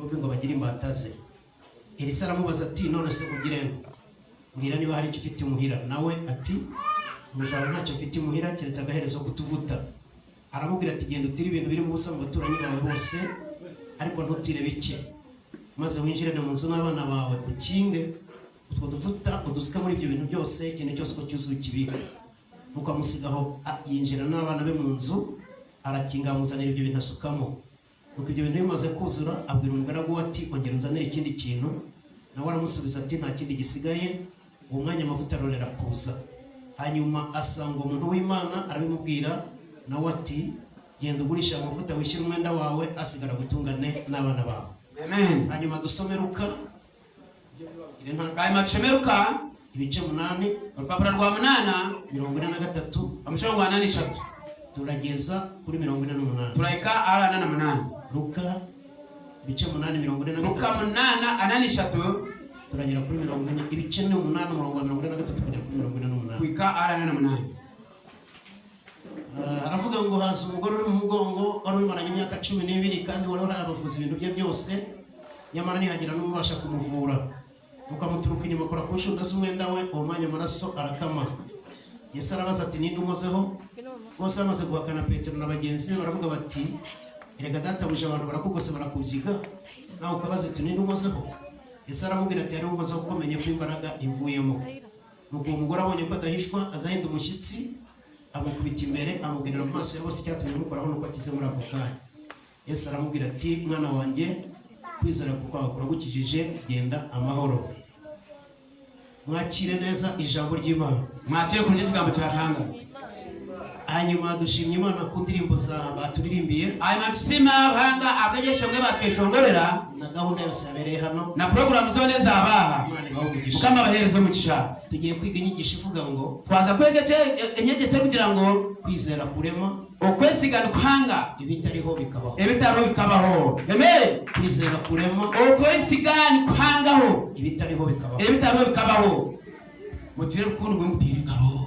ngo bagira imbataze. Elisa aramubaza ati none se ugirene mbwira niba hari icyo ufite imuhira. Nawe ati mujawe ntacyo mfite imuhira keretse agaherezo kutuvuta. Aramubwira ati genda utire ibintu biri mu busa mu baturanyi bawe bose ariko ntutire bike, maze winjirane mu nzu n'abana bawe ukinge utwo duvuta udusika muri ibyo bintu byose, ikintu cyose ko cyuzuye kibika. Mukamusigaho yinjira n'abana be mu nzu arakinga amuzanira ibyo bintu asukamo. Nuko ibyo bintu bimaze kuzura abwira umugaragu ati ongera unzanire ikindi kintu. Nawe aramusubiza ati nta kindi gisigaye. Uwo mwanya amavuta arorera kuza. Hanyuma asanga umuntu w'Imana arabimubwira, nawe ati genda ugurisha amavuta wishyura umwenda wawe asigara gutungane n'abana bawe. Amen. Hanyuma dusome Luka Luka ibice 8 urupapuro rwa 8 43 amushongo wa 8 turageza kuri 48. Turaika ala 8 Luka ibice 8 43 Luka 8 turagera kuri 40 ibice 8 43 kugera kuri 48. Kuika ala 8. Aravuga ngo haza umugore uri mu mugongo wari umaranye imyaka 12 kandi wari warabavuza ibintu bye byose, nyamara ntihagira n'umubasha kumuvura. Ukamuturuka inyuma akora ku nshunda z'umwenda we, uwo mwanya amaraso arakama. Yesu arabaza ati ninde umuzeho? Bose bamaze guhakana Petero na bagenzi be baravuga bati erega databuja abantu barakugose barakuziga, nawe ukabaza ati ninde umuzeho? Yesu aramubwira ati hari umuzeho ukomenye ko imbaraga imvuyemo. Nuko umugore abonye ko adahishwa azahinda umushyitsi amukubita imbere amubwirira mu maso ya bose icyatumye mukoraho nuko akize muri ako kanya. Yesu aramubwira ati mwana wanjye kwizera kwawe kuragukijije, genda amahoro. Mwakire neza ijambo ry'Imana. Mwakire kuri ikigambo cyatanga. Hanyuma dushimye Imana ku ndirimbo za baturirimbiye. Hanyuma tusima abahanga abegesho bwe bakeshongorera na gahunda yose yabereye hano na program zone zabaha kama baherezo mucisha. Tugiye kwiga inyigisho ivuga ngo twaza kwegece inyegese kugira ngo kwizera kurema okwesigana kuhanga ibitariho bikabaho. Ibitariho bikabaho. Amen. Kwizera kurema okwesigana kuhangaho ibitariho bikabaho. Ibitariho bikabaho. Mutire rukundo gwe mutire karo.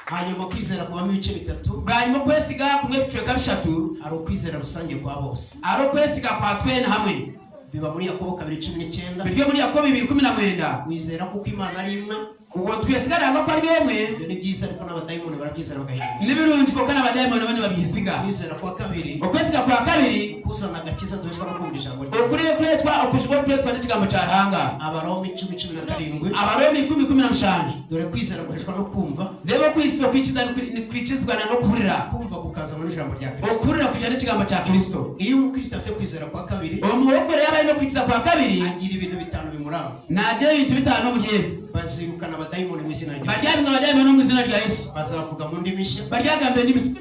Hanyuma kwizera kubamo ibice bitatu. Bwanyuma kwesiga kumwe bicweka bishatu. Ari ukwizera rusange kwa bose. Ari kwesiga kwa twene hamwe. Biba muri Yakobo 2:19. Bigiye muri Yakobo 2:19. Wizera kuko Imana ari imwe. Kuko twisigara ngo kwa yemwe. Ibyo ni byiza ariko n'abadayimoni barabyizera bagahinduka. Nibirungi ko kana abadayimoni bane babyisiga. Kwizera kwa kabiri. Okwesiga kwa kabiri kuzana agakiza duheshwa no kumva ijambo. Okuriye kuretwa okushobora kuretwa n'ikigambo cyaranga. Abaroma 10:17. Abaroma 10:17. Dore kwizera guheshwa no kumva. Reba kwicizwa no kurira. Kumva kukaza mu ijambo rya Kristo. Okurira kujana n'ikigambo cya Kristo. Iyo umukristo afite kwizera kwa kabiri, umuhoko rero ari no kwikiza kwa kabiri, agira ibintu bitanu bimuranga. Naje ibintu bitanu mu gihe. Bazirukana abadayimoni mu izina rya Yesu. Bajyana abadayimoni mu izina rya Yesu. Bazavuga mu ndimi nshya. Bajyagambe n'imisi.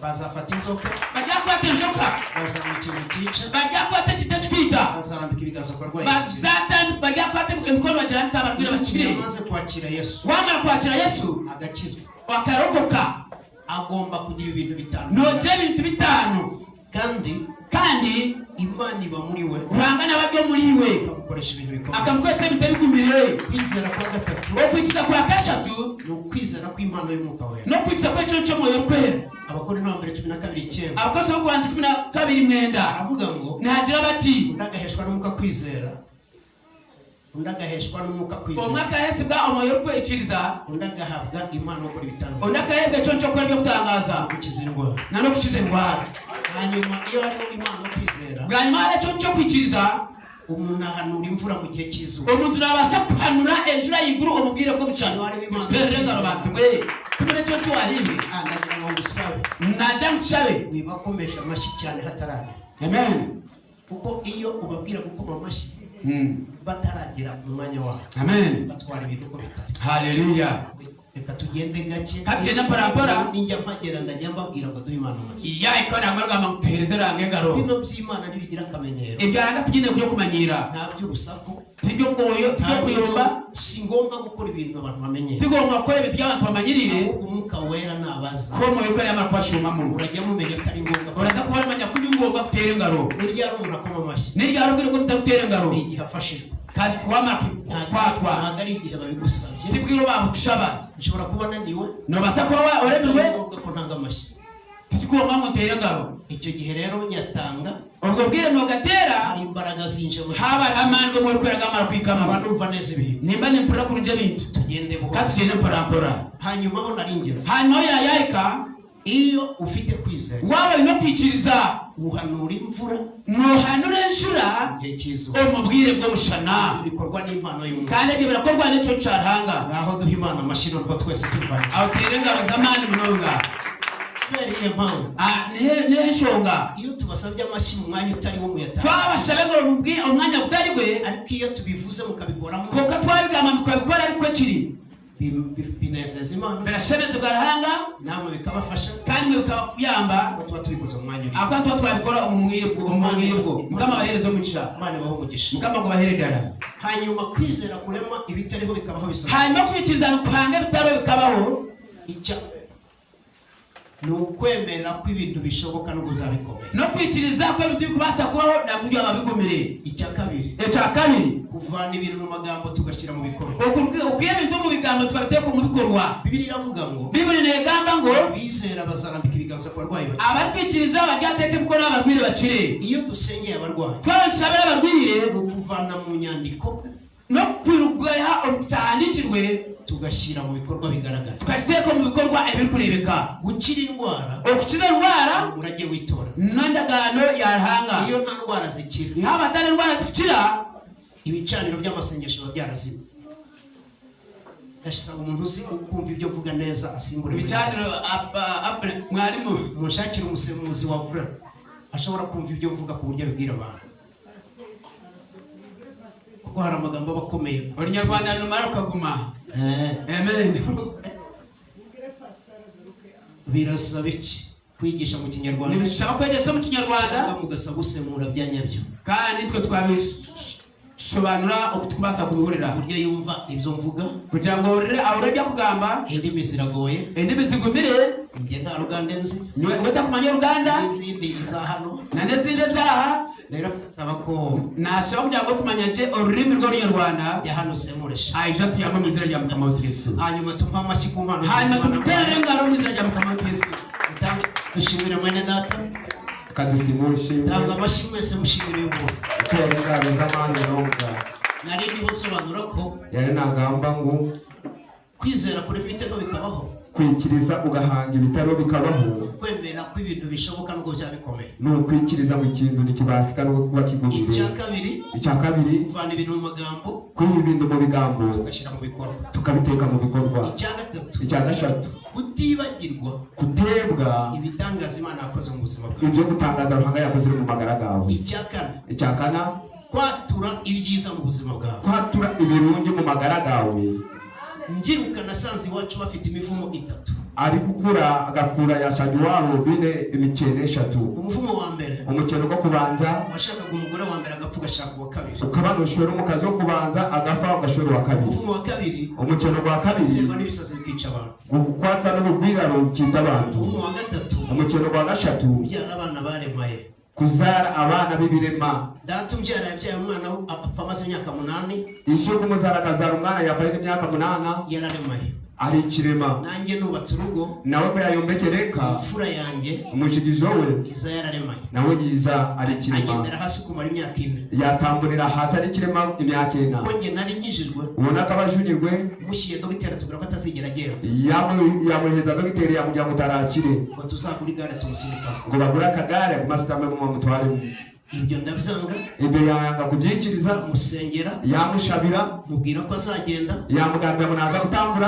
Bazafata inzoka. Bajyakwata inzoka. Bazana ikintu cyica. Bajyakwata kitacwita. Bazarambika ibiganza ku barwayi. Bazatan bajyakwata imikono bajyana kababwira bakire. Maze kwakira Yesu. Wamara kwakira Yesu agakizwa. Wakarokoka. Agomba kugira ibintu bitanu. Noje ibintu bitanu. Kandi Imana iba muri we. Urangana abajyo muri we. Akamukoresha ibintu bikomeye. Akamukoresha ibintu bikomeye. Kwizera kwa gatatu. Okwikiza kwa kashatu. No kwizera kw'Imana y'Umwuka wera. No kwikiza kwa cyo cyo moyo kwera. Abakorinto 12:9. Abakozi bo kubanza 12:9. Avuga ngo nagira bati ndagaheshwa n'Umwuka kwizera. Undagaheshwa n'Umwuka kwizera. Omwaka hese bwa omoyo kwekiriza. Undagahabwa Imana yo kuri bitanga. Undagahebwe cyo cyo kwera byo kutangaza. Gukiza indwara. Na no gukiza indwara. Hanyuma iyo ari Imana yo kwizera. Bwanyuma ari cyo cyo kwikiriza. Umuntu ahanura imvura mu gihe cy'izuba. Umuntu nabasa kuhanura ejura y'iguru umubwire ko bicana. Berengaro batwe. Tumure cyo twahimbe. Ndagira ngo ngusabe. Najya nshabe. Wibakomesha amashyi cyane hatarajya. Amen. Kuko iyo ubabwira gukoma amashyi bataragira umwanya wabo. Amen. Batwara ibintu ko bitari. Hallelujah. Reka tugende gake. Katena parapora. Ninjya mpagera ndajya mbabwira ngo duhe Imana amashyi. Iya ikona ngorwa mutereze rangengaro. Bino by'Imana ntibigira akamenyero. Ibyaranga tugende kujya kumanyira. Nta by'urusaku. Sibyo koyo kuyomba. Si ngombwa gukora ibintu abantu bamenyera. Tugomba gukora ibintu by'abantu bamanyirire. Umwuka wera nabaza. Ko moyo ko yamara kwashuma mu. Urajya mumenya ko ari ngombwa. Uraza kuba manya kuri ngombwa gutera ingaro. Nirya ari umuntu akoma amashyi. Nirya ari ubwira ko gutera ingaro. Igihe afashijwe. Kasi kuwama kwatwa. Ntabwo ari igihe babigusabye. Tibwiro bamukushabaza. Nshobora kuba naniwe. No basa kuba oremewe. Ngombwa ko ntanga amashyi. sikuwa mama tere ngaro icyo gihe rero nyatanga ubwo bwire no gatera hari imbaraga zinje mu haba hamandwe mu kwera gamara kwikama abanumva neza ibintu nimba nimpura kurunje bintu tugende buhoro katugende mpora hanyuma ho naringenza hanyuma yayika iyo ufite kwizera wabaye no kwikiriza uhanura imvura nuhanura inshura igihe cy'izuba umubwire bwo mushana bikorwa n'impano y'umuntu kandi ibyo birakorwa n'icyo caranga ngaho duha imana amashino rwo twese tuvanye aho tere ngaro zamani munonga tweriye mpamvu ne shonga iyo tubasabye amashyi mu mwanya utari wo muyatanga twabashabe ngo mubwi umwanya utari gwe ariko iyo tubivuze mukabikoramo kuko twabigama mukabikora ariko kiri binezeza imana birashemeze garahanga namwe bikabafasha kandi mwe bikabafyamba tuba tubikoze mu mwanya uri akwa tuba twabikora umwiri bwo mukama baherezo mugisha imana ibaho umugisha mukama ngo baheredara hanyuma kwizera kurema ibitariho bikabaho bisaba hanyuma kwikiriza kuhanga bitaro bikabaho icya ni ukwemera ko ibintu bishoboka no kuzabikomera no kwikiriza ko ibintu bikubasa kubaho nabyo ababigomere icya kabiri kuvana ibintu mu magambo tugashyira mu bikorwa ukiye ibintu mu bigambo twabiteka mu bikorwa Bibiliya iravuga ngo Bibuli negamba ngo bizera bazarambika ibiganza ku barwayi bake abakwikiriza baryateke kuko n'abagwire bakire iyo dusengeye abarwayi twabashabira abagwire kuvana mu nyandiko no kwirugaya cyandikirwe tugashyira mu bikorwa bigaragara tugashyira mu bikorwa ibiri kurebeka gukira indwara gukira indwara urajye witora n'indagano yarahanga iyo nta ndwara zikira ihaba atari indwara zikira ibicaniro by'amasengesho biba byarazimye ndashaka umuntu uzi ukumva ibyo mvuga neza asimbura ibicaniro mwarimu mushakira umusemuzi wavura ashobora kumva ibyo mvuga ku buryo abibwira abantu kuko hari amagambo aba akomeye Abanyarwanda numara ukaguma amen birasaba iki kwigisha mu kinyarwanda nibishaka kwigisha mu kinyarwanda mugasaba gusemura bya nyabyo kandi twe twabisobanura ukutubasa kuburira buryo yumva ibyo mvuga kugira ngo awurajya kugamba indimi ziragoye indimi zigumire njye nta ruganda nzi niwe kumanya uruganda n'izindi za hano na n'izindi zaha rero saba ko nashaka kugira ngo kumanya je ururimi rw'Urwanda ya hano semuresha aija tuyamo mu izina rya Mukama wa Yesu hanyuma tumpa amashyi ku mpano hanyuma tutere ngaro mu izina rya Mukama wa Yesu dushimire mwene data kadusimushe tanga amashyi mwese mushimire umuntu cyane ngaro z'amande nonga nari ndiho sobanura ko yari nagamba ngo kwizera kuri ibitego bikabaho kwikiriza ugahanga ibitaro bikabaho kwemera ko ibintu bishoboka nubwo byabikomeye ni ukwikiriza mu kintu nikibasika no kuba kigumire icya kabiri kuvana ibintu mu magambo kwiha ibintu mu bigambo tugashyira mu bikorwa tukabiteka mu bikorwa icya gatatu kutibagirwa kutebwa ibitangaza Imana yakoze mu buzima bwawe ibyo gutangaza ruhanga yakoze mu magara gawe icya kane kwatura ibyiza mu buzima bwawe kwatura ibirungi mu magara gawe ngiruka nasanze iwacu bafite imivumo 3 ari gukura agakura yashanye wabo bine imikene 3 umuvumo wa mbere umukeno go kubanza washakaga umugore wa mbere agapfa ugashaka uwa kabiri ukabanushora umukazi wo kubanza agafa ugashora wa kabiri umuvumo wa kabiri umukeno wa kabiri terwa n'ibisazi bikica abantu gukwatwa n'ubugwiraro bukita abantu umuvumo wa gatatu umukeno wa gashatu byara abana baremaye kuzara abana b'ibirema data umbyara yabyaye umwana apfa amaze imyaka 8 isho kumuzara akazara umwana yabaye imyaka 8 yararemaye ari ikirema nanjye nubatse urugo nawe ko yayombekereka imfura yanjye umushigizo we iza yararemaye nawe yiza ari ikirema agendera hasi kumara imyaka 4 yatamburira hasi ari ikirema imyaka 4 ko njye nari nkijijwe ubona ko abajunirwe mushiye dogiteri tubura ko atazigera agenda yamuheza dogiteri yamujya mutarakire ngo tuzagura igare tumusirika ngo bagura akagare ku masitame mu mutware ibyo ndabyanga ibyo yanga kubyikiriza musengera yamushabira mubwira ko azagenda yamugambira ngo naza gutambura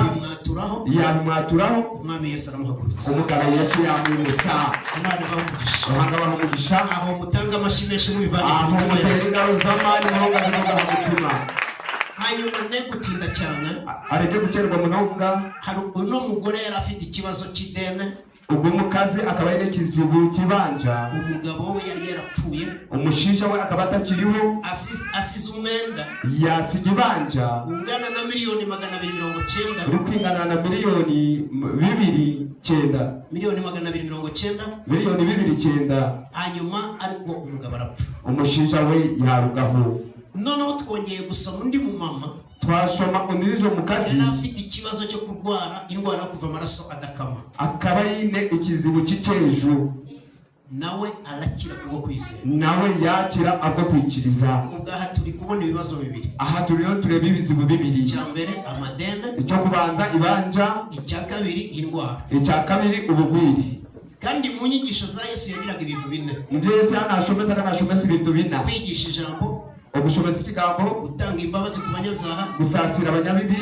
yamwaturaho umwami Yesu aramuhagurutsa umugabo Yesu yamwimutsa Imana bamugisha abanga bamugisha aho mutanga amashimeshe mubivanye aho mutera ingaro z'amani n'ahonga z'umugabo mutima hanyuma ne gutinda cyane areke gukerwa munonga hari uno mugore yari afite ikibazo cy'idene ubwo mukazi akaba yari kizibu kibanja umugabo we yari yarapfuye umushinja we akaba atakiriho asize umwenda yasiga ibanja ungana na miliyoni 290 uri kwingana na miliyoni 290 miliyoni 290 miliyoni 290 hanyuma ariko umugabo arapfa umushinja we yarugaho noneho twongeye gusoma undi mumama twashoma undirije mu kazi yari afite ikibazo cyo kurwara indwara kuva amaraso adakama, akaba yine ikizibu cy'icyejo, nawe arakira kubwo kwizera, nawe yakira abwo kwikiriza. Ubwaha turi kubona ibibazo bibiri. Aha turiho tureba ibizibu bibiri. Icya mbere amadene, icyo kubanza ibanja, icya kabiri indwara, icya kabiri ubugwiri. Kandi mu nyigisho za Yesu yagiraga ibintu bine. Ibyo Yesu yanashomeza kanashomeza ibintu bine: kwigisha ijambo, ugushomeza ikigambo, gutanga imbabazi ku banyabyaha, gusasira abanyabibi,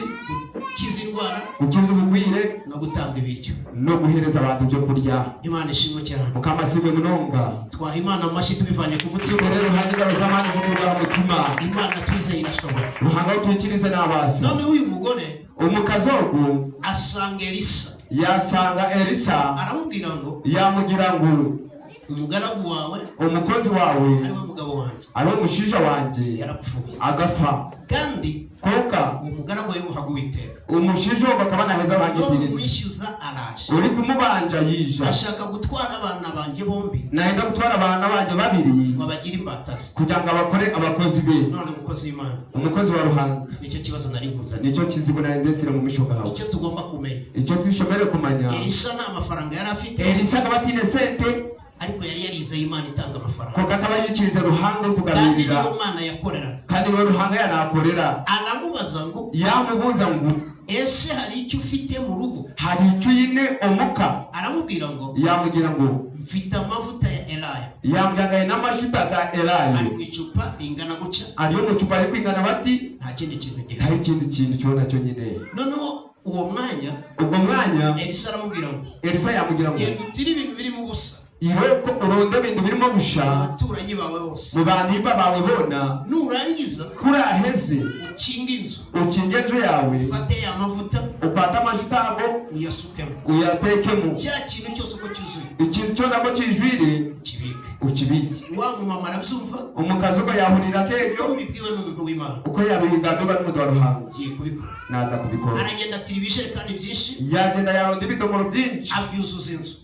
gukiza indwara, gukiza ubugwire, no gutanga ibiryo, no guhereza abantu ibyo kurya. Imana ishimwe cyane. Mukamasibwe munonga twaha Imana amashyi tubivanye ku mutima. rero hanyuma zamana zo kurya umutima. Imana twizeye irashobora. Ruhanga twikirize n'abasi. None uyu mugore umukazogu asanga Elisa, yasanga Elisa, aramubwira ngo yamugira ngo umugaragu wawe, umukozi wawe ariwe mugabo wanjye, ariwe mushinja wanjye yarapfuye, agafa. kandi koka umugaragu we uhaga Uwiteka, umushinja bakaba naheza bangitiriza, umwishyuza araje, uri kumubanja yija, ashaka gutwara abana banjye bombi, nahenda gutwara abana banjye babiri ngo abagire imbatazi, kugira ngo abakore abakozi be. none umukozi w'Imana, umukozi wa Ruhanga, nicyo kibazo nari nkuzanye, nicyo kizibu nari ndesire mu misho gawe, icyo tugomba kumenya. icyo twishomere kumanya. Elisa nta mafaranga yari afite, Elisa akaba atine sente, ariko yari yarizeye Imana itanga amafaranga, koka akaba yikiriza Ruhanga kandi kuganirira, niyo Mana yakorera. kandi niwe Ruhanga yanakorera. Aramubaza ngo yamubuza ngo ese hari icyo ufite mu rugo? hari icyo yine umuka. Aramubwira ngo yamugira ngo mfite amavuta ya Elayo, yamugagaye n'amashuta ga Elayo, ari mu icupa ringana gutya, ariyo mu cupa ari kwingana bati nta kindi kintu gihari. hari ikindi kintu cyo nacyo nyine. Noneho uwo mwanya ubwo mwanya Elisa aramubwira ngo Elisa yamugira ngo genda utire ibintu birimo ubusa, ireko uronde ibintu birimo gusha abaturanyi bawe bose, mu banimba bawe bona, nurangiza kuraheze ukinga inzu, ukinge inzu yawe, ufate ya mavuta upate amashitabo uyasukemo, uyatekemo, cya kintu cyose uko cyuzuye ikintu cyo nako kijwire kibike. ukibike. Wa mumama arabyumva, umukazi uko yahurira keyo bibwiwe n'umuntu w'Imana, uko yabihiga niba n'umuntu wa Ruhanga ugiye kubikora. naza kubikora. Aragenda atira ibijerekani byinshi, yagenda yaronda ibidomoro byinshi, abyuzuza inzu.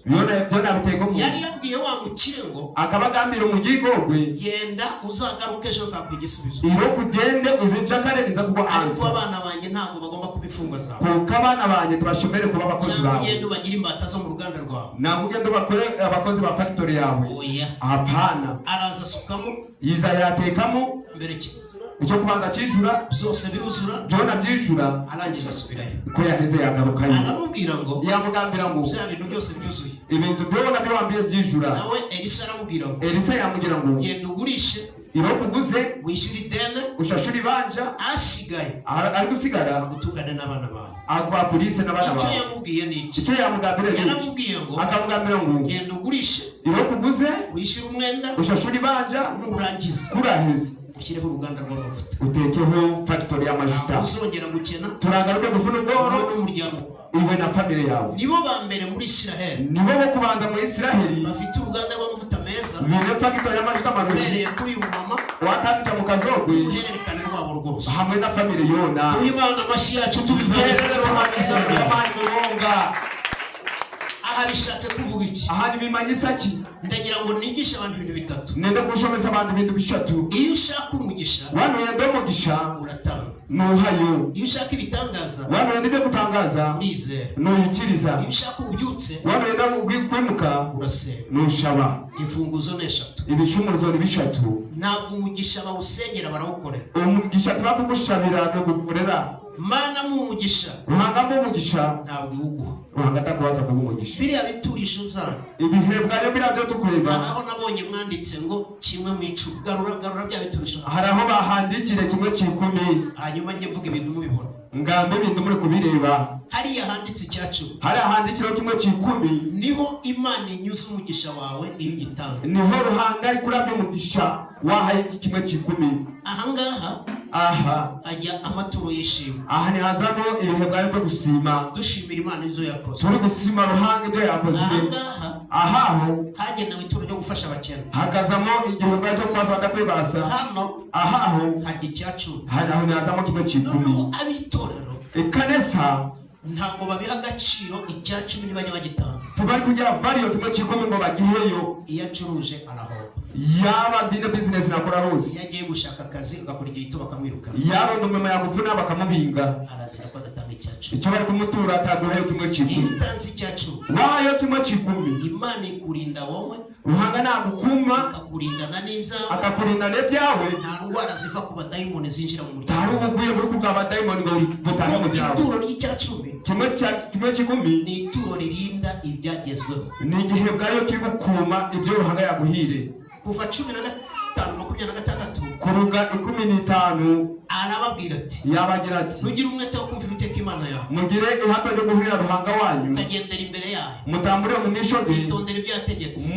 byo nabiteka mu Yari yabwiye wa mukire ngo akaba agambira umugigogwe, genda uzagaruke ejo nzakuha igisubizo, iyo kugende uzinja karenza kuko ariko ansa, abana banjye ntabwo bagomba kuba imfungwa zawe, kuko abana banjye tubashomere kuba abakozi cyangwa bawe, ugende ubagire imbata zo mu ruganda rwawe. ntabwo ugende bakore abakozi ba factory yawe. Oya, Hapana, araza asukamo yiza yatekamo mbere kirazira, icyo kubanza kijura, byose biruzura, byona byijura, arangije asubirayo. ko yaheze yagarukayo. Aramubwira ngo yamugambira ngo bya bintu byose byuzuye. ibintu byona byo wambire byijura. Nawe Elisa aramubwira ngo Elisa yamugira ngo genda ugurishe, iro kuguze wishyure ideni, ushashura ibanja, asigaye ari gusigara agutungane n'abana bawe. agwa polisi n'abana Icyo bawe. yamubwiye ni iki? icyo yamugambira ni iki? Yaramubwiye ngo akamugambira ngo genda ugurishe, iro kuguze wishyure umwenda, ushashura ibanja, nurangiza kuraheze ushyireho uruganda rw'amavuta, utekeho factory y'amajuta, uzongera gukena turagaruke gufuna wowe ubworo n'umuryango. iwe na family yawe. Nibo ba mbere muri Isiraheli nibo bo kubanza mu Isiraheli bafite uruganda rw'amavuta meza, bine factory y'amajuta maruji, uhereye kuri uyu mama, watandika mu kazogwe uhererekane rwabo rwose. hamwe na family yona. Duhe Imana amashyi yacu tubivanye ku mpande zombi. Aha bishatse kuvuga iki? ahandi bimanyisa ki Ndagira ngo nigishe abantu ibintu bitatu. nende kushomesa abantu ibintu bishatu. Iyo ushaka umugisha wano yende umugisha uratanga, nuhayo, iyo ushaka ibitangaza wano yende ibyo gutangaza urizera, nuyikiriza, iyo ushaka ububyutse wano yende kwimuka urasenga. nushaba. Imfunguzo ni eshatu. ibicumuzo ni bishatu. Ntabwo umugisha bawusengera, barawukorera. umugisha tubakugushabira no gukorera. Mana mu umugisha Ruhanga mu umugisha, ntabwo iwuguha. Ruhanga atakubaza kuba umugisha. Biriya biturisha uzana, ibihebwa yo biriya byo tukureba, hari aho nabonye mwanditse ngo kimwe mu icumi, garura bya biturisha, hari aho bahandikire kimwe cy'ikumi, hanyuma njye mvuga ibintu mubibona. ngambe ibintu muri kubireba. Hariya handitse icyacumi, hari ahandikiro kimwe cy'ikumi, niho Imana inyuze umugisha wawe iyo ugitanga. niho Ruhanga ari kurabya umugisha wahaye kimwe cy'ikumi. Ahangaha aha ajya amaturo y'ishimwe, aha ni hazamo ibihebwa byo gusima, dushimira Imana ibyo yakoze. turi gusima Ruhanga ibyo yakoze. Ahangaha ahaho hagenewe ituro ryo gufasha abakene, hakazamo igihebwa cyo kubaza badakwibasa. hano ahaho hari icyacumi. aho ni hazamo kimwe cy'ikumi. Noneho ab'itorero ikanisa ntabwo babiha agaciro icya 10 n'ibanya bagitanga. tubari kujya variyo kimwe cy'ikumi ngo bagiheyo. Iyo acuruje arahoba. Yaba dine business nakora hose. Yagiye gushaka akazi agakora igihe gito bakamwiruka. Yaba ndumema yakuvuna bakamubinga. Arazira ko adatanga icya 10. Icyo bari kumutura ataguheyo kimwe cy'ikumi. Intanzi icya 10. Wayo kimwe cy'ikumi. Imana ikurinda wowe. Ruhanga nagukuma akakurindana n'ibyawe. Akakurinda n'ibyawe. Nta ndwara ziva ku badayimoni zinjira mu muryango. Taru ubwiye buri kubwa badayimoni ngo butahe mu byawe. Ituro ry'icya 10. Kimwe cy'ikumi ni ituro ririnda ibyagezweho. Ni igihe bwayo kiri gukuma ibyo ruhanga yaguhire. Kuva 15:26 kuruga 15 arababwira ati yabagira ati nugira umwete wo kumva Uwiteka Imana yawe. Mugire ihato ryo guhurira ruhanga wanyu. Mukagendera imbere yayo. Mutambure mu misho bye. Mutondera ibyo yategetse.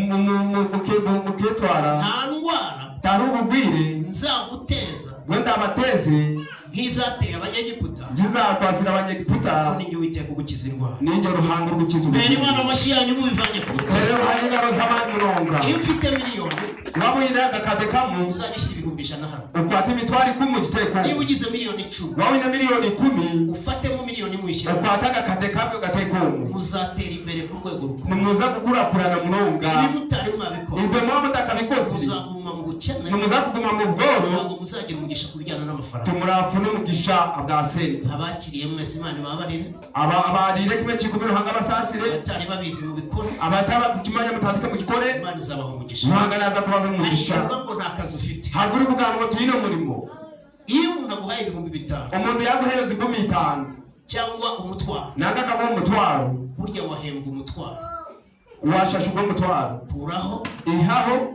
Mukitwara. Nta ndwara. Taru ubugwire. Nzaguteza. Gwenda abateze. Nk'izateye Abanyegiputa. Ngizakwasira Abanyegiputa. Ni njye Uwiteka ugukiza indwara. Ninjye ruhanga rw'ugukiza ubuzima. Mbere Imana amashyi yanyu mubivanye ku mutwe. Rero hari ingabo z'abanyironga. Iyo ufite miliyoni. Wabuyira agakade kamwe. Uzabishyira 100,000 hano. Ukwata imitwaro 10 mu giteko. Niba ugize miliyoni 10. Wabuyina miliyoni 10. Ufatemo miliyoni mwishyira. Ukwata agakade kamwe gateko. Muzatera imbere ku rwego rukuru. Nimuza gukurakurana muronga. Ibi mutari mwabikora. Ibyo mwaba mutakabikoze. Muzaguma mu bukene. Nimuza kuguma mu bworo. Ntabwo muzagira umugisha kubijyana n'amafaranga. Tumurafu n'umugisha bwa sente. Abakiriye mwese Imana babarire. Abarire kimwe cy'ikumi ruhanga basasire. Abatari babizi mu bikore. Abataba kukimanya mutandika mu gikore. Imana izabaha umugisha. Ruhanga naza kuba mu mugisha. Ngo nta kazi ufite. Haguri kuganwa tuyine umurimo. Iyo umuntu aguhaye 5,000. Umuntu yaguhereza 5,000 cyangwa umutwaro. Nanga kagwa umutwaro. Burya wahembwa umutwaro. Washashugwa umutwaro. Kuraho ihaho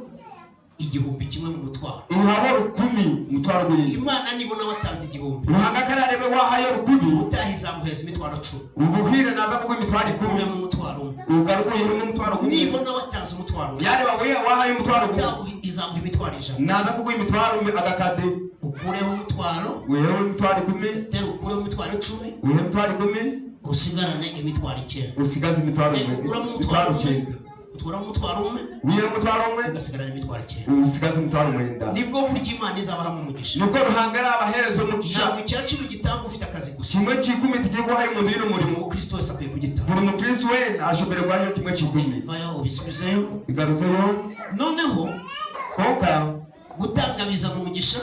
1,000 mu mutwaro. Ihaho 10 mutwaro buri. Imana nibona watanze 1,000. Ruhanga kararebe wahayo 10. Utahiza guheza imitwaro 10. Ubuhire naza kugwa imitwaro 10 mu mutwaro. Ugaruka yihe mu mutwaro 10. Nibona watanze umutwaro. Yari babuye wahayo umutwaro 10. Izaguha imitwaro 100. Naza kugwa imitwaro agakade. Ukureho umutwaro. Wewe imitwaro 10. Rero ukureho umutwaro 10. Wewe imitwaro 10. Usigarane imitwaro 9. Usigaze imitwaro 9. Utwara umutwaro umwe. Niyo umutwaro umwe. Ugasigara imitwaro 9. Usigaze imitwaro 9. Nibwo buryo Imana izabaha mu mugisha. Nibwo ruhanga ari abaherezo umugisha. Ntabwo icya 10 gitanga ufite akazi gusa. Kimwe cy'ikumi tugiye guhaye umuntu yino murimo. Kristo wese akwiye kugitanga. Buri mukristo we ashobora guhaye kimwe cy'ikumi. Vayo ubisubizeyo. Igaruzeyo. Noneho koka gutanga biza mu mugisha.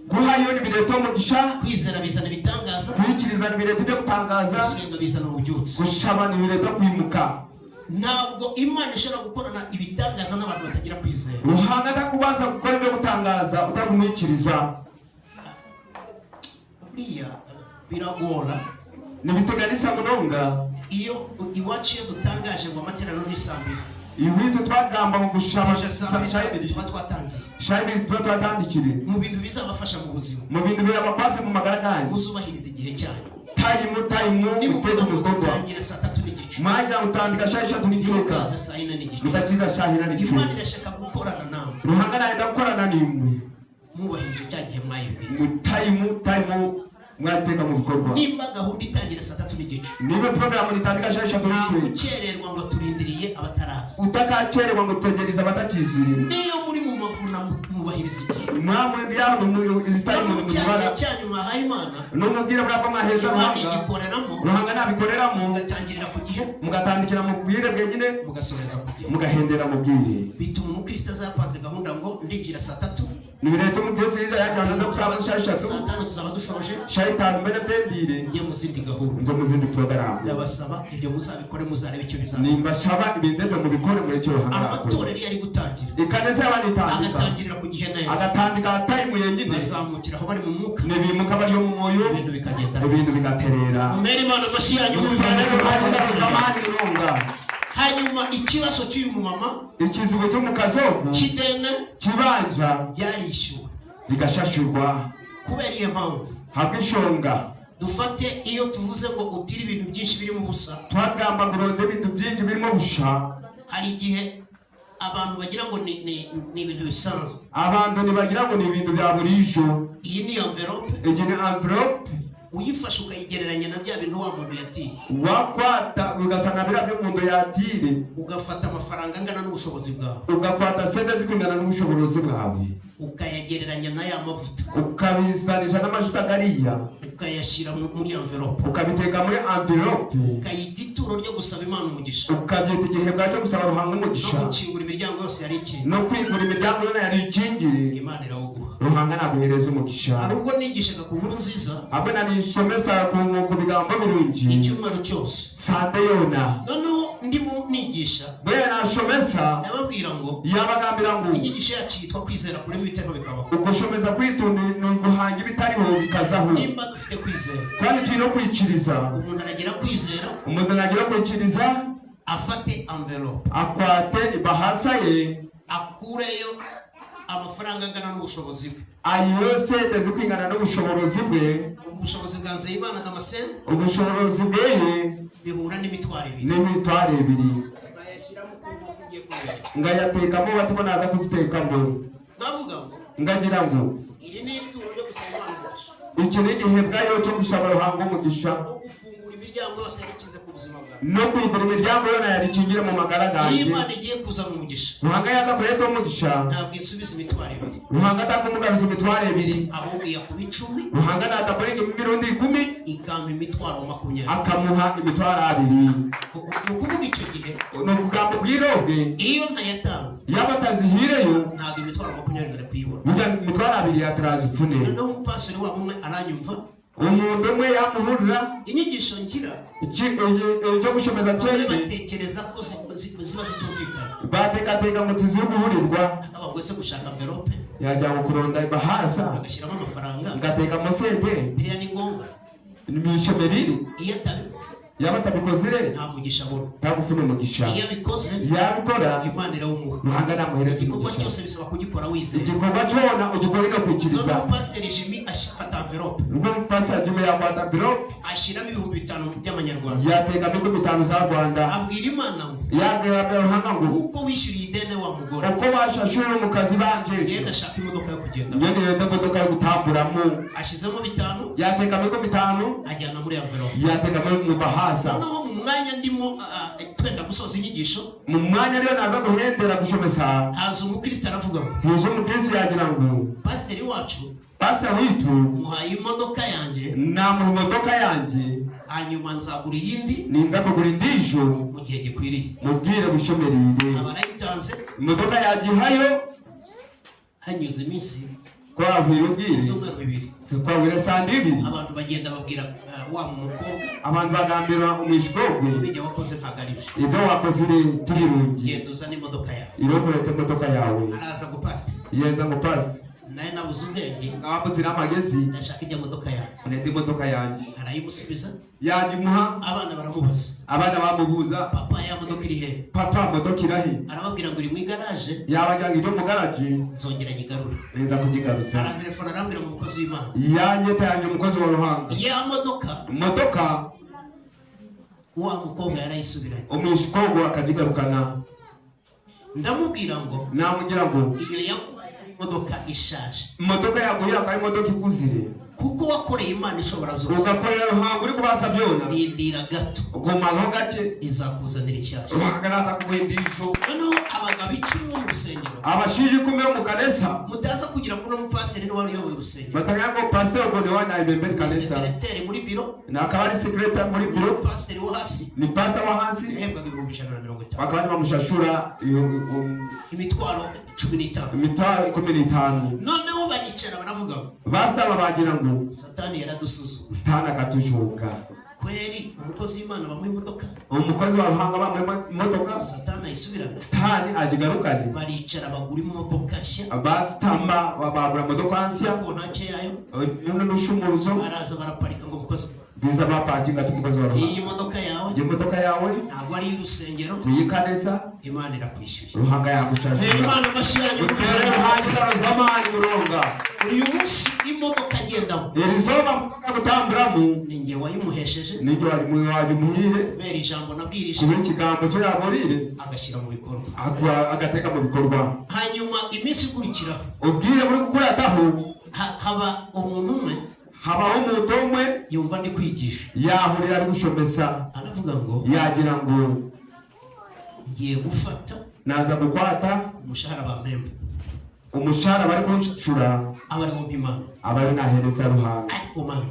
Guhayo ni bireto umugisha. Kwizera bizana ibitangaza. Kwikiriza ni bireto byo gutangaza. Gusenga bizana ububyutse. Gushaba ni bireto kwimuka. Ntabwo Imana ishobora gukorana ibitangaza n'abantu batagira kwizera. Ruhanga ndakubaza gukora ibyo gutangaza utamwikiriza. Biragora. Nibiteganisa munonga. Iyo iwacu dutangaje ngo amaterano n'isambiro. Ibintu twagamba mu gushaba tuba twatangiye. Shayibiri tuba twatandikire. Mu bintu bizabafasha mu buzima. Mu bintu birabakwaze mu magara ganyu. Muzubahiriza igihe cyanyu. Tayimu uteze umugogo. Tangira saa 3:30. Mwajya utandika saa 3:30. Saa 4:30. Mutakiza saa 4:30. Imana irashaka gukorana nawe. Ruhanga naenda gukorana nimwe. Mubahirije cya gihe mwayibwe. Tayimu mwateka mu bikorwa. Nimba gahunda itangira saa 3:30. Niba program itandika saa 4:30. Ucererwa ngo turindiriye abataraza. Utakacererwa ngo tutegereza abatakizira. Niyo muri mu mavuna mubahiriza igihe. Mwamwe byaho mu tayimu mu bara. Cyanyuma hayi Imana. Numubwira bwa mwaheza Imana igikoreramo. Ruhanga nabikoreramo. Mugatangirira ku gihe. Mugatandikira mu bwire bwenyine. Mugasoreza ku gihe. Mugahendera mu bwire. Bituma umukristo azapanze gahunda ngo ndinjira saa 3. Nibireto mu byose yiza yajanza kutaba saa 3. Saa 5 tuzaba dushoje. Shayitani mbere bendire. Ngiye mu zindi gahunda. Nzo mu zindi program. Ndabasaba ibyo muzabikore muzarebe icyo bizaba. Nimba shaba ibindendo mu bikore muri cyo Ruhanga. Amatorero yari gutangira. Ikaneza y'abandi tandika. Agatangirira ku gihe neza. Agatandika tayimu yenyine. Bazamukira aho bari mu mwuka. Nibimuka bari mu moyo. Ibintu bikagenda. Ibintu bigaterera. Umere Imana amashyi yanyu mu hanyuma ikibazo cy'uyu mumama ikizigo cyo mu kazogo kidene kibanja yarishyuwe bigashashurwa kubera iyo mpamvu habishonga dufate iyo tuvuze ngo utiri ibintu byinshi birimo ubusa twagamba guronde ibintu byinshi birimo busha hari igihe abantu bagira ngo ni ibintu bisanzwe abantu nibagira ngo ni ibintu bya burijo iyi ni envelope iyi ni envelope uyifashe ukayigereranya na bya bintu wa muntu yatire wakwata ugasanga bira byo muntu yatire ugafata amafaranga angana n'ubushobozi bwawe ugakwata sente zikungana n'ubushobozi bwawe ukayagereranya na ya mavuta ukabisanisha n'amajuta gariya ukayashyira muri envelope, ukabiteka muri envelope, ukayita ituro ryo gusaba Imana umugisha, ukabyita igihebwa cyo gusaba Ruhanga umugisha, no gukingura imiryango yose yari ikinze, no kwigura imiryango yose yari ikingiriye. Imana irawuguha. Ruhanga naguhereza umugisha. Hari ubwo nigishaga ku nkuru nziza, abe nanisomesa ku bigambo birungi icyumweru cyose, sande yona, noneho ndimo nigisha bwe nashomesa nababwira ngo yabagambira ngo inyigisho yacu yitwa kwizera kuri ibitego bikabaho. ugushomeza kwitunda no guhanga ibitariho bikazaho. Nimba dufite kwizera kandi turi no kwiciriza, umuntu aragira kwizera, umuntu aragira kwiciriza, afate envelope, akwate ibahasa ye, akureyo amafaranga angana n'ubushobozi bwe, ayose ndeze kwingana n'ubushobozi bwe. ubushobozi bwa Nzeyimana Damascene ubushobozi bwe bihura n'imitwaro ibiri, n'imitwaro ibiri, bayashyiramo kumva kugiye kubera, ngayatekamo bati ko naza kuzitekamo, navuga ngo ngagira ngo iri ni ituro ryo gusaba Imana umugisha, iki ni igihebwa yo cyo gusaba Ruhanga umugisha, no gufungura imiryango yose yarikinze ku buzima bwawe, no kwigura imiryango yona yarikingire mu magara iyo ganjye. Imana igiye kuzana umugisha Ruhanga yaza kureta umugisha, ntabwo isubiza imitwaro ibiri, Ruhanga atakumugabiza imitwaro ibiri, ahubwo yakuba 10, Ruhanga natakurenga imirundi 10, ikampa imitwaro 20. akamuha imitwaro 2. Ukuvuga icyo gihe ni ukugambo bw'irobe, iyo ntayatanga yaba atazihireyo ntabwo imitwaro 20 kuyibona. burya imitwaro 2 yatarazipfune. Noneho umupastori wabo umwe aranyumva, umuntu umwe yamuhurira inyigisho ngira cyo gushomeza cyane, batekereza ko ziba zitumvikana, batekateka ngo tiziri guhurirwa, akaba se gushaka envelope yajya kuronda ibahasa agashyiramo amafaranga, ngateka musende biriya ni ngombwa. n'ibishomeriri. Iyo atabikoze yaba atabikoze rero nta mugisha abona, ntagufune umugisha. iyo abikoze yabikora Imana irawumuha. Ruhanga namuhereza Igikorwa umugisha. cyose bisaba kugikora wizeye. igikorwa cyona ugikora no kwikiriza. Noneho Pastor Jimmy afata envelope, ubwo Pastor Jimmy yakwata envelope, ashyiramo 5,000 by'amanyarwanda, yateka 5,000 za Rwanda, abwira Imana ngo yagera Ruhanga ngo uko wishyuriye ideni wa mugore, uko bashashura mu kazi banje, genda ashaka imodoka yo kugenda, ngende yenda imodoka yo gutamburamo, ashyizemo 5, yateka 5,000, ajyana muri envelope. yateka mu bahasa. Noneho mu mwanya ndimo twenda gusoza inyigisho, mu mwanya rero naza guhendera gushomesa, haza umukristo aravuga ngo huje umukristo yagira ngo pasiteri wacu Pastor witu muhaye imodoka yanjye, namuha imodoka yanjye, hanyuma nzagura iyindi ninza kugura indisho mu gihe gikwiriye. mubwire bushomerire. Abarayitanze imodoka yagihayo hanyuze iminsi twavuye ubwire z'umweru 2, twabwira saa 2, abantu bagenda babwira wa mukobwa, abantu bagambira umwishigogwe ibyo wakoze ntabwo ari byo, ibyo wakoze turirungi, genda uzane imodoka yawe. irokorete imodoka yawe. Araza ngo pasiteri, yeza ngo Pastor nawe nabuze ubwenge, abuzira amagezi, ndashaka ijya modoka yawe. nende imodoka yanjye, Arayimusubiza, yagimuha. abana baramubaza, abana bamubuza, papa ya modoka iri he? papa modoka irahi, Arababwira ngo iri mu igaraje, yabajyanga iro mu garaje, nzongera nyigarure. neza kugigaruza. Aratelefona arambwira ngo umukozi w'Imana, yanyeta yanjye umukozi wa Ruhanga, ya modoka imodoka wa mukobwa yarayisubiranye. umwishikogo akagigarukana. Ndamubwira ngo namugira ngo iyo yakubaye ari imodoka ishaje, imodoka yaguhira kwa imodoka ikuzire, kuko wakoreye Imana ishobora byose, ugakorera Ruhanga uri kubasa byona, rindira gato ugumaho gake, izakuzanira ishyashya. Ruhanga naza kuwindisho. Noneho abagabo 10 mu rusengero, abashije kumwe mu kanisa mutaza kugira ngo n'umupasiteri niwe wari uyoboye urusengero, batanga ngo pastor ngo ni wana ibembere kanisa, sekreteri muri biro, na akaba ari secretary muri biro, pasiteri wo hasi ni pastor wa hasi, yahembwaga 150, bakaba bamushashura imitwaro 15. imitwaro 15. Noneho baricara baravuga ngo basaba bagira ngo Satani yaradusuzuma, Satani akatushuka. kweri umukozi w'Imana bamuha imodoka, umukozi wa Ruhanga bamuha imodoka, Satani ayisubirana. Satani ajigarukane. Baricara bagura imodoka nshya, abatamba babura imodoka nshya, ku ntake yayo n'ushumuruzo, baraza baraparika ngo umukozi, biza bapakinga tumukozi wa Ruhanga, iyi modoka yawe iyo modoka yawe ntabwo ari iy'urusengero, tuyikaneza, Imana irakwishyuye. Ruhanga yagushashura. Imana amashyanyu utere Ruhanga zamani muronga. uyu munsi imodoka agendamo Irizoba gutamburamu ni njye wayimuhesheje, nijyo waje muhire, kubera ijambo nabwirije, kubera ikigambo cyo yaborire, agashyira mu bikorwa. agateka mu bikorwa. Hanyuma iminsi ikurikira ubwire muri gukurataho, haba umuntu umwe habaho umuntu umwe yumva ndi kwigisha, yahurira ari gushomesa, aravuga ngo yagira ngo ngiye gufata naza gukwata umushahara bampemba, umushahara bari kunshura, aba ari wo mpima, abari nahereza Ruhanga. ariko mama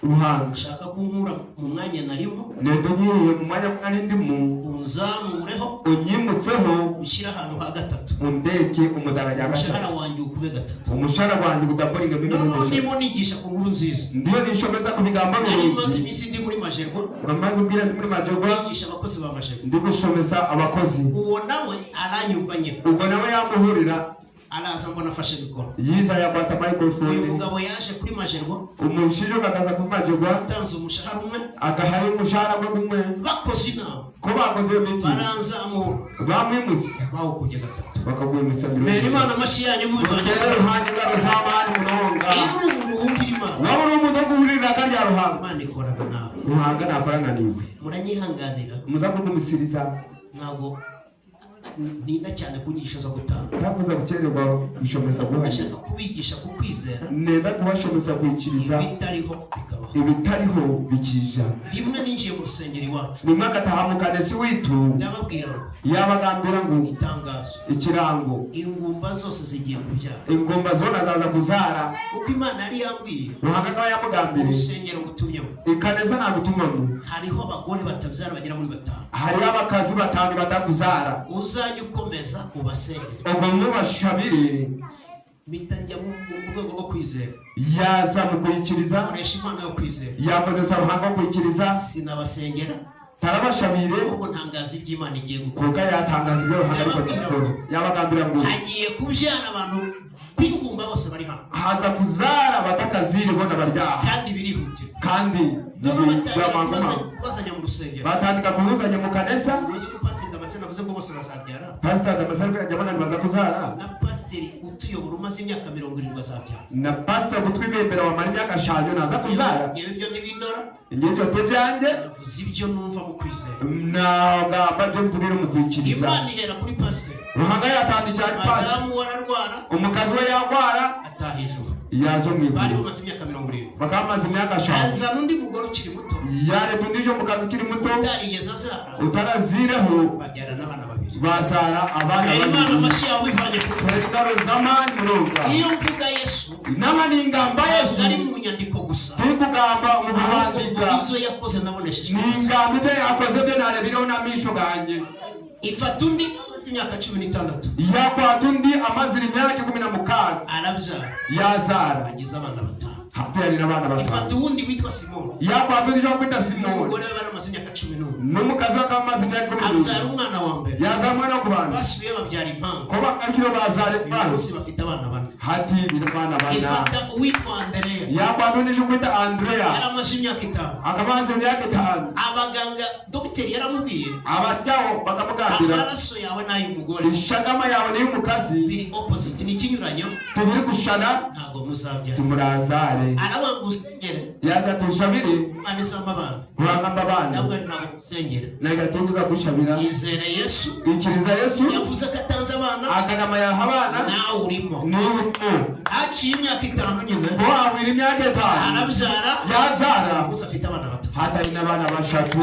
ruhanga shaka kunkura mu mwanya narimo nendo ngiye mu mwanya mwari ndimo unzamureho unyimutseho ushyira ahantu ha gatatu undeke umudaraja umushahara wanjye ukube gatatu umushahara wanjye udakoriga noneho ndimo nigisha ku nkuru nziza ndiyo nishomeza ku bigambo nari maze iminsi ndi muri Majerwa uramaze ubwira ndi muri Majerwa nigisha abakozi ba Majerwa ndi gushomeza abakozi uwo nawe aranyumvanye ubwo nawe yamuhurira araza mbona afashe mikoro yiza yakwata microphone uyu mugabo yaje kuri Majerwa umushije bakaza ku Majerwa atanze umushahara umwe agahaye umushahara umwe bakoze inama ko bakoze miti baranzamura bamwimuse bawukuje gatatu bakagwimisa mbere Imana amashi yanyu mubivanye ruhande rw'abazamani munonga iyo uri umuntu wumvira Imana waba uri umuntu wo guhurira akarya ruhanga Imana ikorana nawe ruhanga nakorana niwe muranyihanganira muza kudumisiriza ntabwo ntinda cyane kunyigisha zo gutanga ntakuza gukererwa gushomeza guhashya ndashaka kubigisha ku kwizera nenda kubashomeza kwikiriza bitariho bikabaho ibitariho bikija rimwe ninjiye mu rusengero iwacu rimwe agataha mu kanesi witu ndababwira ngo yabagambira ngo itangazo ikirango ingumba zose zigiye kubyara ingomba zona zaza kuzara uko Imana yari yambwiye ruhanga nawe yamugambiriye urusengero ngutumyeho ikaneza nagutumamo hariho abagore batabyara bagera muri 5 hariho abakazi 5 batakuzara uzajya ukomeza ubasengere ubwo mubashabire mpita njya mu rwego rwo kwizera yaza mu kuyikiriza nkoresha impano yo kwizera yakoze saruhanga wo kuyikiriza sinabasengera tarabashabire ubwo ntangaza iby'Imana igiye gukora kuko yatangaza ibyo ruhanga rwo yabagambira ngo hagiye kubyara abantu b'ingumba bose bari hano haza kuzara batakazire bona baryaha kandi birihutira kandi bazanya mu rusengero batandika kubuzanya mu kanesa uzi ko pasiteri Damascene avuze ko bose bazabyara pasiteri Damascene yajyana baza kuzara na pasiteri utuyobora umaze imyaka 70 bazabyara na pasiteri gutwibembera wa mari myaka 5 naza kuzara yewe ibyo ntibindora ingendo tebyanjye yavuze ibyo numva mu kwizera nagamba byo mvurira mu kwikiriza Imana ihera kuri pasiteri ruhanga yatandikira pasiteri madamu wararwara umukazi we yagwara ataha ijuru yazo bari mwibiro bamaze imyaka 70 bakamaze imyaka 5 azana undi mugore ukiri muto yare tundije umukazi ukiri muto utarigeze abyara utarazireho babyara n'abana babiri bazara abana Imana babiri amashi yawe ivanye ku perezida zamani muronga iyo mvuga Yesu nama ningamba Yesu ari mu nyandiko gusa turi kugamba mu buhandika ibyo yakoze nabonesheje ningamba ibyo yakoze byo narebiraho n'amisho ganjye ifata undi imyaka 16 yakwata undi amazira imyaka 16 arabyara yazara agize abana 5 habyari n'abana batanu ifata uwundi witwa Simoni yakwata undi cyo kwita Simoni umugore we baramaze imyaka 11 n'umukazi we akamaze imyaka 10 abyara umwana wa mbere yazara umwana wo kubanza basubiye babyara impanga kuba ariko bazara impanga bose bafite abana 4 hati birabana bana ifata uwitwa Andrea yakwata undi cyo kwita Andrea yaramaze imyaka 5 akamaze imyaka 5 abaganga dogiteri yaramubwiye abajyaho bakamugambira amaraso yawe n'ay'umugore ishagama yawe n'iy'umukazi biri opposite ni ikinyuranyo tubiri gushana ntabwo muzabyara tumurazare arabangusengere yagatushabire anisamba abana urangamba abana ntabwo ntabwo gusengera nagatuza gushabira yizere Yesu ikiriza Yesu yavuze ko atanze abana akanama yaha abana nawe urimo niwe haciye imyaka 5 nyine ko awira imyaka 5 arabyara yazara gusa afite abana bato hatari n'abana bashatu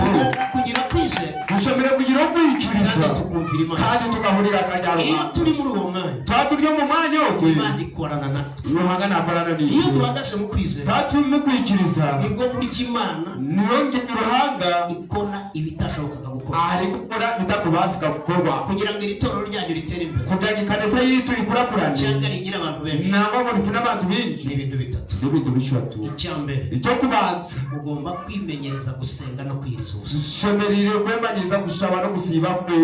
kugira kwizera dushobora kugira kwikiriza kandi tukumvira Imana kandi tugahurira iyo akajyaruguru turi muri uwo mwanya twaturyo mu mwanya wo Imana ikorana natwe ruhanga nakorana iyo n'iki duhagaze mu kwizera twaturi mu kwikiriza nibwo burya Imana niyo ngendo ruhanga ikora ibitashobokaga gukora ari gukora bitakubasika gukorwa kugira ngo iri torero ryanyu ritere imbere kugira ngo ikanisa yitu ikurakurane cyangwa rigira abantu benshi ntabwo ngo rifune abantu benshi ni ibintu bitatu n'ibintu bishatu icya mbere icyo kubanza ugomba kwimenyereza gusenga no kwiriza ubusa shemerire kwemanyiriza gushaba no gusiba kwe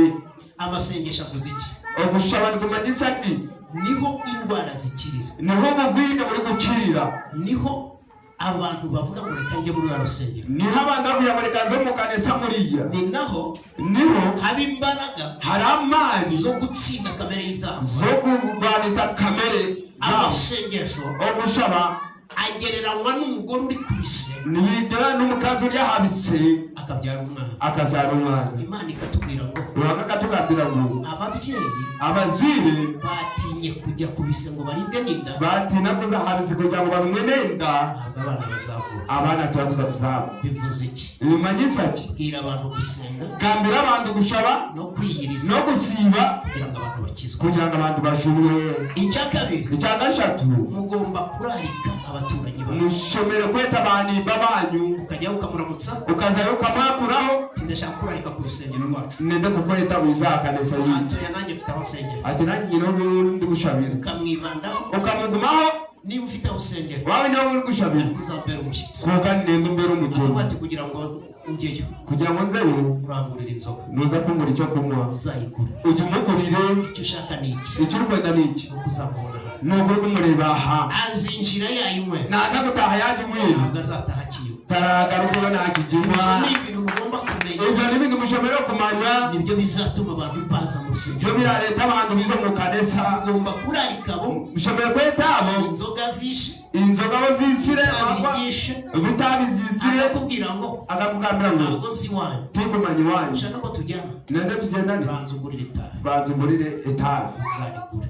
amasengesho avuze iki gushaba ni kumanyisa ati niho indwara zikirira niho ubugwire buri gukirira niho abantu bavuga ngo reka njye muri rusengero niho abantu bavuye muri kanzo mu kanisa muriya ni naho haba imbaraga hari amani zo gutsinda kamere y'ibyaha zo kurwaniza kamere amasengesho gushaba agereranywa n'umugore uri ku bise nibigera n'umukazi uri ahabise akabyara umwana akazara umwana Imana ikatubwira ngo ruhanga katugambira ngo ababyeyi abazire batinye kujya ku bise ngo baribwe n'inda batina kuzahabise kugira ngo barumwe n'inda abana bazavura abana turabuza kuzaba bivuze iki bimanyisa ki bwira abantu gusenga kambira abantu gushaba no kwiyiriza no gusiba kugira ngo abantu bakizwe kugira ngo abantu bashumwe icya kabiri icya gatatu mugomba kurarika abaturanyi bawe mushomere kweta bani babanyu ukajya ukamuramutsa ukazayo ukamwakuraho ndashaka kurarika ku rusengero rwacu nende kukoreta wizakanesa yindi atoya nanjye mfite aho nsengera ati nanjye n'undi gushabira ukamwibandaho ukamugumaho niba ufite aho usengera wawe nawe uri gushabira uzambera umushyitsi kuko nende mbere umugeni ati kugira ngo ungeyo kugira ngo nzeyo urangurira inzoga nuza kungura icyo kunywa uzayigura ujya umugurire icyo ushaka ni iki icyo uri kwenda ni iki nuko uzamubona nubwo uri kumureba aha azinjira yayinywe naza gutaha yaje umwira ntabwo azataha akiwe taragaruka nakijima ni ibintu mugomba kumenya ibyo ni ibintu mushomere kumanya nibyo bizatuma abantu baza mu rusengero byo birareta abantu bizo mu kanisa ugomba kurarika abo mushomere kwetabo inzoga zishe inzoga bo zisire abirigishe vitabi zisire akakubwira ngo akakugambira ngo ntabwo nzi iwanyu tikumanya iwanyu ushaka ko tujyana nende tugendane banza ugurire itabi banza umurire etabi uzarigure